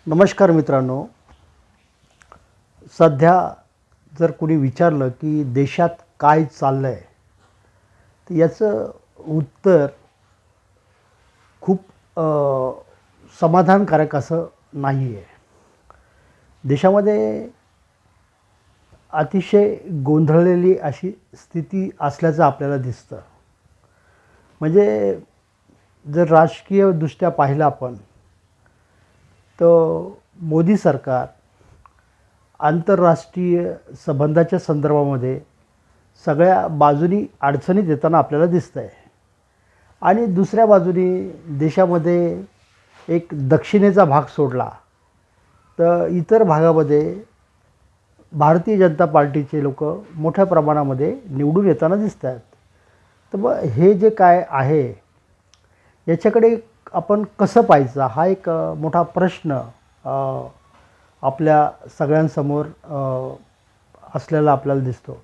नमस्कार मित्रांनो. सध्या जर कोणी विचारलं की देशात काय चाललं आहे, तर याचं उत्तर खूप समाधानकारक असं नाही आहे. देशामध्ये अतिशय गोंधळलेली अशी स्थिती असल्याचं आपल्याला दिसतं. म्हणजे जर राजकीयदृष्ट्या पाहिलं आपण, तर मोदी सरकार आंतरराष्ट्रीय संबंधाच्या संदर्भामध्ये सगळ्या बाजूनी अडचणीत येताना आपल्याला दिसतं आहे. आणि दुसऱ्या बाजूनी देशामध्ये एक दक्षिणेचा भाग सोडला तर इतर भागामध्ये भारतीय जनता पार्टीचे लोक मोठ्या प्रमाणामध्ये निवडून येताना दिसत आहेत. तर मग हे जे काय आहे याच्याकडे आपण कसं पाहायचं हा एक मोठा प्रश्न आपल्या सगळ्यांसमोर असलेला आपल्याला दिसतो.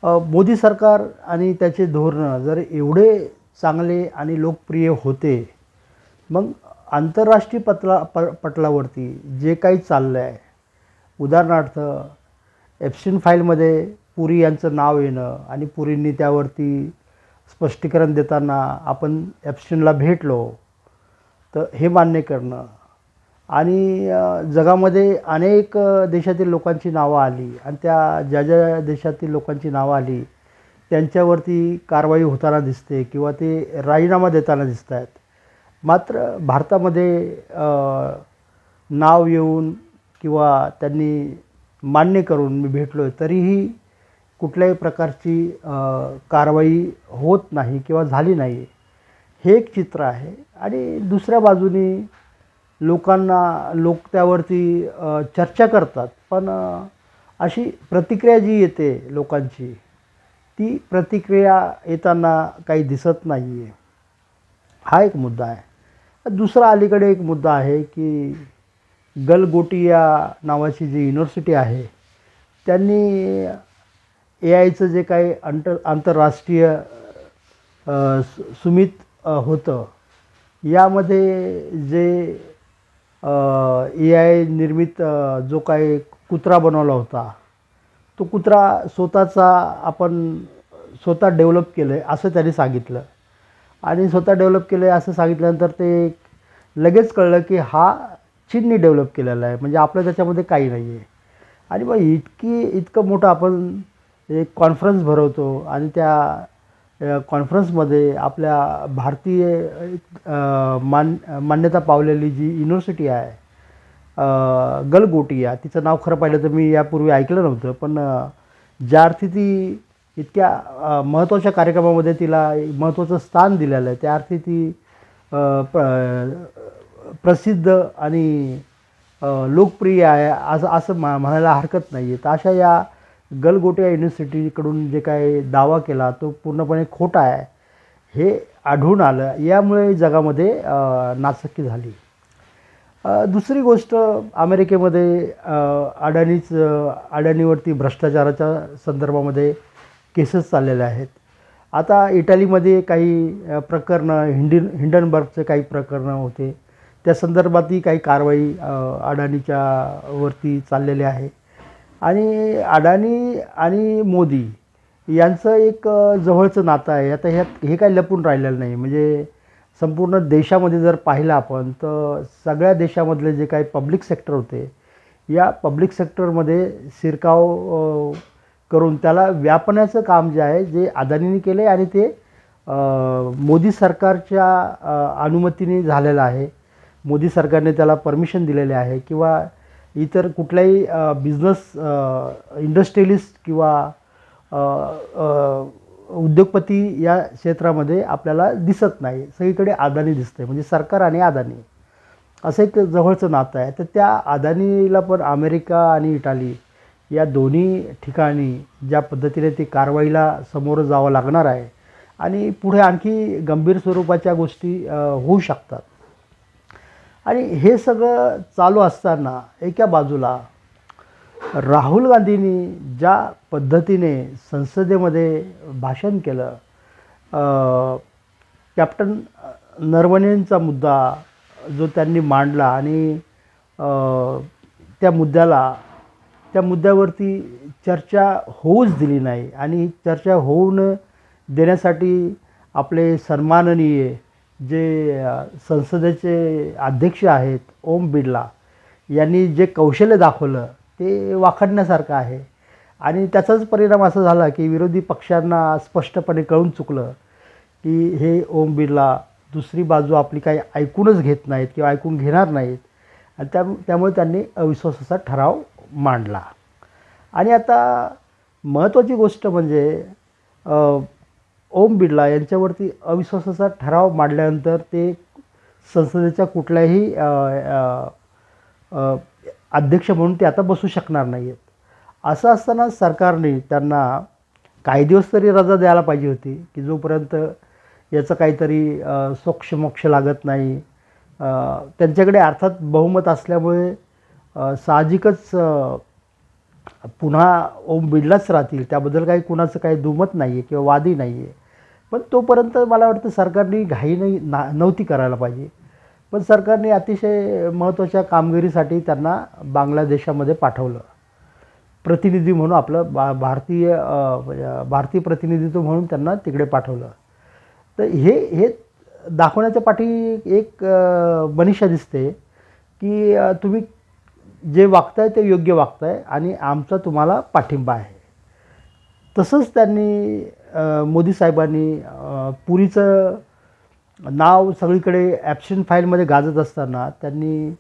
मोदी सरकार आणि त्याचे धोरणं जर एवढे चांगले आणि लोकप्रिय होते, मग आंतरराष्ट्रीय पटलावरती जे काही चाललं आहे, उदाहरणार्थ एप्स्टीन फाईलमध्ये पुरी यांचं नाव येणं आणि पुरींनी त्यावरती स्पष्टीकरण देताना आपण एप्स्टीनला भेटलो तर हे मान्य करणं आणि जगामध्ये अनेक देशातील लोकांची नावं आली आणि त्या ज्या ज्या देशातील लोकांची नावं आली त्यांच्यावरती कारवाई होताना दिसते किंवा ते राजीनामा देताना दिसत आहेत. मात्र भारतामध्ये नाव येऊन किंवा त्यांनी मान्य करून मी भेटलो आहे तरीही कुठल्याही प्रकारची कारवाई होत नाही किंवा झाली नाही. हे एक चित्र आहे. आणि दुसऱ्या बाजूनी लोक त्यावरती चर्चा करतात, पण अशी प्रतिक्रिया जी येते लोकांची, ती प्रतिक्रिया येताना काही दिसत नाही आहे. हा एक मुद्दा आहे. दुसरा अलीकडे एक मुद्दा आहे की गलगोटिया नावाची जी युनिव्हर्सिटी आहे त्यांनी AIचं जे काही आंतरराष्ट्रीय सुमित होतं, यामध्ये जे AI निर्मित जो काही कुत्रा बनवला होता, तो कुत्रा आपण स्वतः डेव्हलप केलं आहे असं त्यांनी सांगितलं. आणि स्वतः डेव्हलप केलं आहे असं सांगितल्यानंतर ते लगेच कळलं की हा चीननी डेव्हलप केलेला आहे, म्हणजे आपलं त्याच्यामध्ये काही नाही आहे. आणि मग इतकं मोठं आपण एक कॉन्फरन्स भरवतो आणि त्या कॉन्फरन्समध्ये आपल्या भारतीय मान्यता पावलेली जी युनिव्हर्सिटी आहे गलगोटिया, तिचं नाव खरं पाहिलं तर मी यापूर्वी ऐकलं नव्हतं, पण ज्या अर्थी ती इतक्या महत्त्वाच्या कार्यक्रमामध्ये तिला महत्त्वाचं स्थान दिलेलं आहे, त्या अर्थी ती प्रसिद्ध आणि लोकप्रिय आहे असं म्हणायला हरकत नाही आहे. तर अशा या गलगोटिया युनिव्हर्सिटीकडून जे काही दावा केला तो पूर्णपणे खोटा आहे हे आढळून आलं. यामुळे जगामध्ये नाचक्की झाली. दुसरी गोष्ट, अमेरिकेमध्ये अडाणीवरती भ्रष्टाचाराच्या संदर्भामध्ये केसेस चाललेल्या आहेत. आता इटालीमध्ये काही प्रकरणं, हिंडनबर्गचे काही प्रकरणं होते, त्या संदर्भातही काही कारवाई अडाणीच्या वरती चाललेली आहे. आणि अडाणी आणि मोदी यांचं एक जवळचं नातं आहे. आता हे काही लपून राहिलेलं नाही. म्हणजे संपूर्ण देशामध्ये जर पाहिलं आपण तर सगळ्या देशामधले जे काही पब्लिक सेक्टर होते, या पब्लिक सेक्टरमध्ये शिरकाव करून त्याला व्यापण्याचं काम जे आहे जे अदानींनी केलं आहे आणि ते मोदी सरकारच्या अनुमतीने झालेलं आहे. मोदी सरकारने त्याला परमिशन दिलेले आहे किंवा इतर कुठल्याही बिझनेस इंडस्ट्रियलिस्ट किंवा उद्योगपती या क्षेत्रामध्ये आपल्याला दिसत नाही. सगळीकडे अदानी दिसते. म्हणजे सरकार आणि अदानी असं एक जवळचं नातं आहे. तर त्या अदानीला पण अमेरिका आणि इटाली या दोन्ही ठिकाणी ज्या पद्धतीने ती कारवाईला सामोरं जावं लागणार आहे आणि पुढे आणखी गंभीर स्वरूपाच्या गोष्टी होऊ शकतात. आणि हे सगळं चालू असताना एका बाजूला राहुल गांधींनी ज्या पद्धतीने संसदेमध्ये भाषण केलं, कॅप्टन नरवणेंचा मुद्दा जो त्यांनी मांडला आणि अ, त्या मुद्द्याला त्या मुद्द्यावरती चर्चा होऊच दिली नाही आणि चर्चा होऊन देण्यासाठी आपले सन्माननीय जे संसदेचे अध्यक्ष आहेत ओम बिर्ला यांनी जे कौशल्य दाखवलं ते वाखाणण्यासारखं आहे. आणि त्याचाच परिणाम असा झाला की विरोधी पक्षांना स्पष्टपणे कळून चुकलं की हे ओम बिर्ला दुसरी बाजू आपली काही ऐकूनच घेत नाहीत किंवा ऐकून घेणार नाहीत आणि त्यामुळे त्यांनी अविश्वासाचा ठराव मांडला. आणि आता महत्त्वाची गोष्ट म्हणजे ओम बिर्ला यांच्यावरती अविश्वासाचा ठराव मांडल्यानंतर ते संसदेच्या कुठल्याही अध्यक्ष म्हणून ते आता बसू शकणार नाही आहेत. असं असताना सरकारने त्यांना काही दिवस तरी रजा द्यायला पाहिजे होती की जोपर्यंत याचं काहीतरी सोक्षमोक्ष लागत नाही. त्यांच्याकडे अर्थात बहुमत असल्यामुळे साहजिकच पुन्हा ओम बिर्लाच राहतील, त्याबद्दल काही कुणाचं काही दुमत नाही आहे किंवा वादही नाही आहे. पण तोपर्यंत मला वाटतं सरकारने घाई नव्हती करायला पाहिजे. पण सरकारने अतिशय महत्त्वाच्या कामगिरीसाठी त्यांना बांगलादेशामध्ये पाठवलं. प्रतिनिधी म्हणून आपलं भारतीय प्रतिनिधित्व म्हणून त्यांना तिकडे पाठवलं. तर हे दाखवण्याच्या पाठी एक मनीषा दिसते की तुम्ही जे वागताय ते योग्य वागताय आणि आमचा तुम्हाला पाठिंबा आहे. तसंच त्यांनी मोदी साहेबांनी पुरीचं नाव सगळीकडे ॲब्सेंट फाईलमध्ये गाजत असताना त्यांनी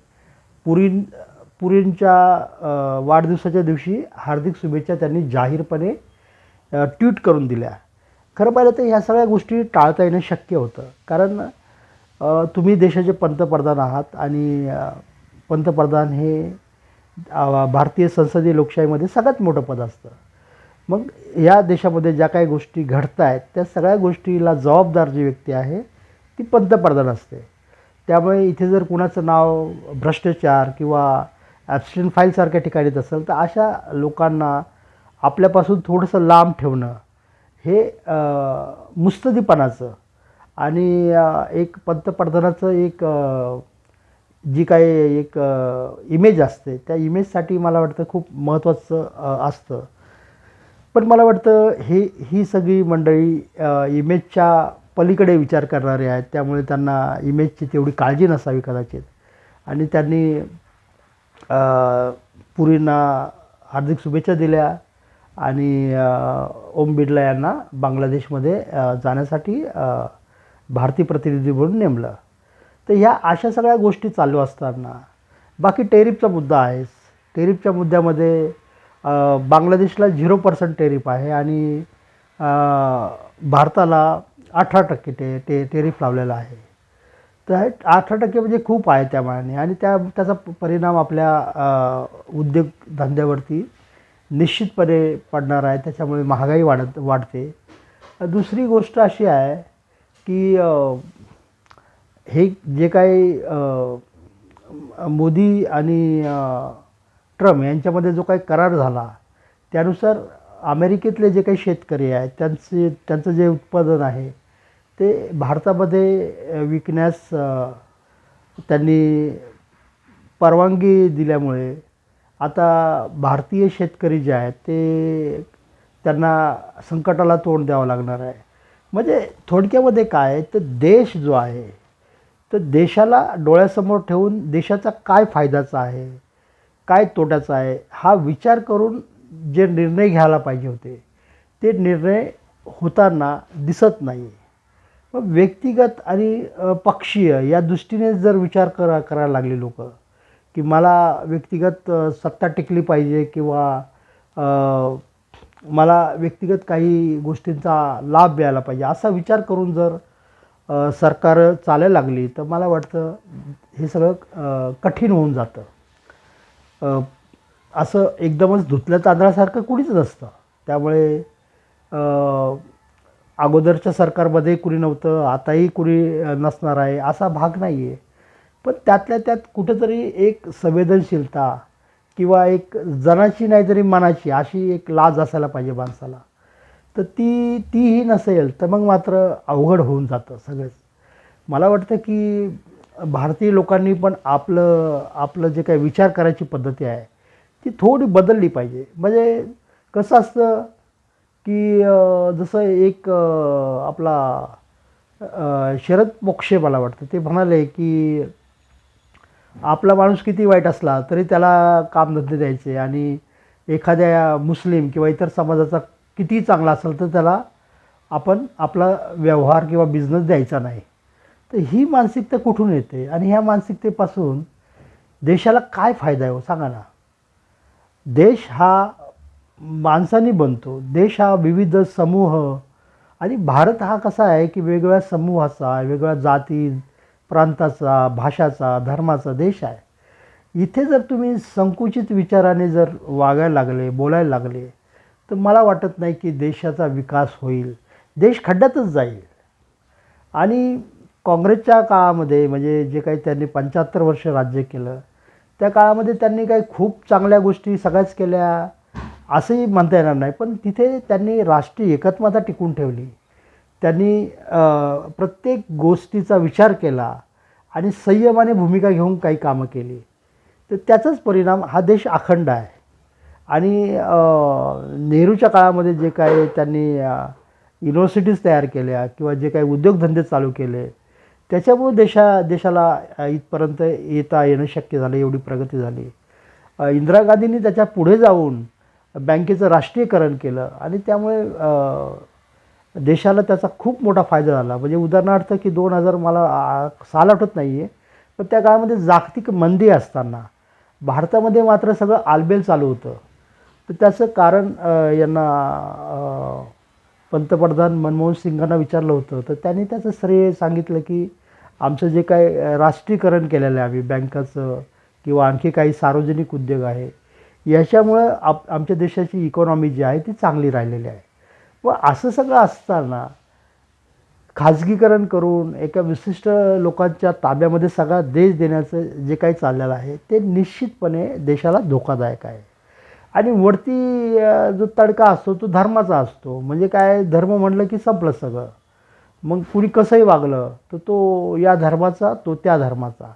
पुरींच्या वाढदिवसाच्या दिवशी हार्दिक शुभेच्छा त्यांनी जाहीरपणे ट्विट करून दिल्या. खरं पाहिलं तर ह्या सगळ्या गोष्टी टाळता येणं शक्य होतं, कारण तुम्ही देशाचे पंतप्रधान आहात आणि पंतप्रधान हे भारतीय संसदीय लोकशाहीमध्ये सगळ्यात मोठं पद असतं. मग या देशामध्ये ज्या काही गोष्टी घडत आहेत त्या सगळ्या गोष्टीला जबाबदार जी व्यक्ती आहे ती पंतप्रधान असते. त्यामुळे इथे जर कुणाचं नाव भ्रष्टाचार किंवा ॲब्सेंट फाईलसारख्या ठिकाणी येत असेल तर अशा लोकांना आपल्यापासून थोडंसं लांब ठेवणं हे मुत्सद्दीपणाचं आणि एक पंतप्रधानाचं एक जी काही एक इमेज असते त्या इमेजसाठी मला वाटतं खूप महत्त्वाचं असतं. पण मला वाटतं ही सगळी मंडळी इमेजच्या पलीकडे विचार करणारे आहेत, त्यामुळे त्यांना इमेजची तेवढी काळजी नसावी कदाचित. आणि त्यांनी पुरींना हार्दिक शुभेच्छा दिल्या आणि ओम बिर्ला यांना बांगलादेशमध्ये जाण्यासाठी भारतीय प्रतिनिधी म्हणून नेमलं. तर ह्या अशा सगळ्या गोष्टी चालू असताना बाकी टेरिफचा मुद्दा आहेच. टेरिफच्या मुद्द्यामध्ये बांगलादेशला 0% टेरिफ आहे आणि भारताला 18% टेरिफ लावलेला आहे. तर 18% म्हणजे खूप आहे त्या मानाने आणि त्याचा परिणाम आपल्या उद्योगधंद्यावरती निश्चितपणे पडणार आहे. त्याच्यामुळे महागाई वाढते. दुसरी गोष्ट अशी आहे की हे जे काही मोदी आणि ट्रम्प यांच्यामध्ये जो काही करार झाला त्यानुसार अमेरिकेतले जे काही शेतकरी आहेत त्यांचं जे उत्पादन आहे ते भारतामध्ये विकण्यास त्यांनी परवानगी दिल्यामुळे आता भारतीय शेतकरी जे आहेत ते त्यांना संकटाला तोंड द्यावं लागणार आहे. म्हणजे थोडक्यामध्ये काय तर देश जो आहे तर देशाला डोळ्यासमोर ठेवून देशाचा काय फायद्याचा आहे काय तोट्याचा आहे हा विचार करून जे निर्णय घ्यायला पाहिजे होते ते निर्णय होताना दिसत नाही. मग व्यक्तिगत आणि पक्षीय या दृष्टीने जर विचार करायला लागले लोक की मला व्यक्तिगत सत्ता टिकली पाहिजे किंवा मला व्यक्तिगत काही गोष्टींचा लाभ मिळाला पाहिजे असा विचार करून जर सरकार चालायला लागली तर मला वाटतं हे सगळं कठीण होऊन जातं. असं एकदमच धुतल्या तांदळासारखं कुणीच नसतं. त्यामुळे अगोदरच्या सरकारमध्ये कुणी नव्हतं, आताही कुणी नसणार आहे असा भाग नाही आहे. पण त्यातल्या त्यात कुठंतरी एक संवेदनशीलता किंवा एक जनाची नाही तरी मनाची अशी एक लाज असायला पाहिजे माणसाला. तर तीही नसेल तर मग मात्र अवघड होऊन जातं सगळंच. मला वाटतं की भारतीय लोकांनी पण आपलं आपलं जे काही विचार करायची पद्धती आहे ती थोडी बदलली पाहिजे. म्हणजे कसं असतं की जसं एक आपला शरद पोंक्षे मला वाटतं ते म्हणाले की आपला माणूस किती वाईट असला तरी त्याला कामधंदे द्यायचे आणि एखाद्या मुस्लिम किंवा इतर समाजाचा कितीही चांगला असेल तर त्याला आपण आपला व्यवहार किंवा बिझनेस द्यायचा नाही. तर ही मानसिकता कुठून येते आणि ह्या मानसिकतेपासून देशाला काय फायदा आहे हो सांगा ना. देश हा माणसांनी बनतो. देश हा विविध समूह आणि भारत हा कसा आहे की वेगवेगळ्या समूहाचा, वेगवेगळ्या जाती, प्रांताचा, भाषाचा, धर्माचा देश आहे. इथे जर तुम्ही संकुचित विचाराने जर वागायला लागले, बोलायला लागले, तर मला वाटत नाही की देशाचा विकास होईल. देश खड्ड्यातच जाईल. आणि काँग्रेसच्या काळामध्ये म्हणजे जे काही त्यांनी 75 वर्ष राज्य केलं, त्या काळामध्ये त्यांनी काही खूप चांगल्या गोष्टी सगळ्याच केल्या असंही म्हणता येणार नाही. पण तिथे त्यांनी राष्ट्रीय एकात्मता टिकवून ठेवली. त्यांनी प्रत्येक गोष्टीचा विचार केला आणि संयमाने भूमिका घेऊन काही कामं केली. तर त्याचाच परिणाम हा देश अखंड आहे. आणि नेहरूच्या काळामध्ये जे काही त्यांनी युनिव्हर्सिटीज तयार केल्या किंवा जे काही उद्योगधंदे चालू केले त्याच्यामुळे देशाला इथपर्यंत येता येणं शक्य झालं, एवढी प्रगती झाली. इंदिरा गांधींनी त्याच्या पुढे जाऊन बँकेचं राष्ट्रीयकरण केलं आणि त्यामुळे देशाला त्याचा खूप मोठा फायदा झाला. म्हणजे उदाहरणार्थ की 2000 मला साल आठवत नाही आहे, पण त्या काळामध्ये जागतिक मंदी असताना भारतामध्ये मात्र सगळं आलबेल चालू होतं. तर त्याचं कारण यांना पंतप्रधान मनमोहन सिंगांना विचारलं होतं. तर त्यांनी त्याचं श्रेय सांगितलं की आमचं जे काय राष्ट्रीयकरण केलेलं आहे आम्ही बँकाचं किंवा आणखी काही सार्वजनिक उद्योग आहे, याच्यामुळं आमच्या देशाची इकॉनॉमी जी आहे ती चांगली राहिलेली आहे. व असं सगळं असताना खाजगीकरण करून एका विशिष्ट लोकांच्या ताब्यामध्ये सगळा देश देण्याचं जे काही चाललेलं आहे ते निश्चितपणे देशाला धोकादायक आहे. आणि वरती जो तडका असतो तो धर्माचा असतो. म्हणजे काय, धर्म म्हणलं की संपलं सगळं. मग कुणी कसंही वागलं तर तो या धर्माचा, तो त्या धर्माचा.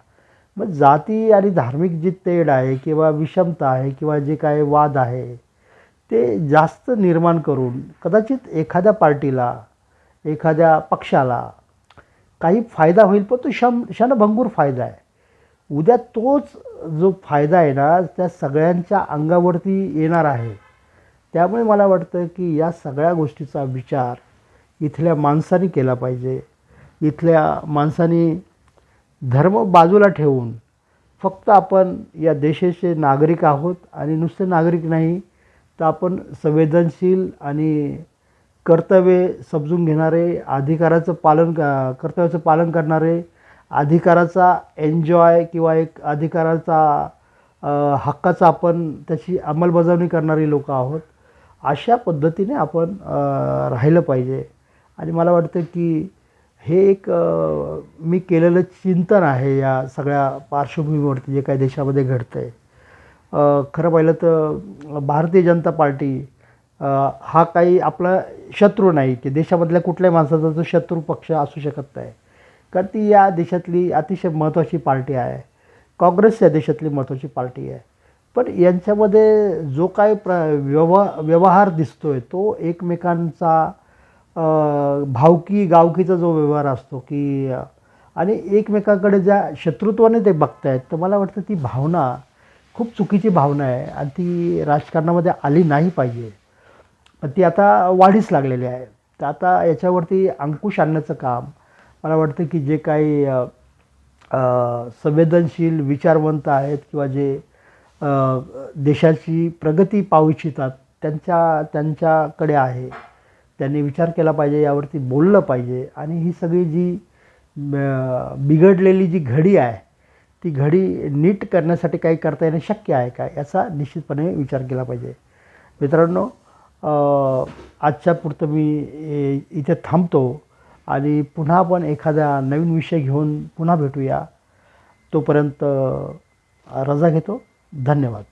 मग जाती आणि धार्मिक जी तेढ आहे किंवा विषमता आहे किंवा जे काही वाद आहे ते जास्त निर्माण करून कदाचित एखाद्या पार्टीला, एखाद्या पक्षाला काही फायदा होईल, पण तो क्षणभंगूर फायदा आहे. उद्या तोच जो फायदा आहे ना त्या सगळ्यांच्या अंगावरती येणार आहे. त्यामुळे मला वाटतं की या सगळ्या गोष्टीचा विचार इथल्या माणसांनी केला पाहिजे. इथल्या माणसांनी धर्म बाजूला ठेवून फक्त आपण या देशाचे नागरिक आहोत आणि नुसते नागरिक नाही तर आपण संवेदनशील आणि कर्तव्य समजून घेणारे, कर्तव्याचं पालन करणारे, अधिकाराचा एन्जॉय किंवा एक अधिकाराचा हक्काचा आपण त्याची अंमलबजावणी करणारी लोकं आहोत. अशा पद्धतीने आपण राहिलं पाहिजे. आणि मला वाटतं की हे एक मी केलेलं चिंतन आहे या सगळ्या पार्श्वभूमीवरती जे काही देशामध्ये घडतं आहे. खरं पाहिलं तर भारतीय जनता पार्टी हा काही आपला शत्रू नाही की देशामधल्या कुठल्याही माणसाचा जो शत्रू पक्ष असू शकत नाही. कारण ती या देशातली अतिशय महत्त्वाची पार्टी आहे. काँग्रेस या देशातली महत्त्वाची पार्टी आहे. पण यांच्यामध्ये जो काही व्यवहार दिसतो आहे तो एकमेकांचा भावकी गावकीचा जो व्यवहार असतो की आणि एकमेकांकडे ज्या शत्रुत्वाने ते बघतायत, तर मला वाटतं ती भावना खूप चुकीची भावना आहे आणि ती राजकारणामध्ये आली नाही पाहिजे. पण ती आता वाढीस लागलेली आहे. तर आता याच्यावरती अंकुश आणण्याचं काम मला वाटतं की जे काही संवेदनशील विचारवंत आहेत किंवा जे देशाची प्रगती पाहू इच्छितात त्यांच्याकडे आहे. त्यांनी विचार केला पाहिजे, यावरती बोललं पाहिजे. आणि ही सगळी जी बिघडलेली जी घडी आहे ती घडी नीट करण्यासाठी काही करता येणं शक्य आहे का याचा निश्चितपणे विचार केला पाहिजे. मित्रांनो, आजच्या पुरतं मी इथे थांबतो आणि पुन्हा आपण एखादा नवीन विषय घेऊन पुन्हा भेटूया. तोपर्यंत रजा घेतो. धन्यवाद.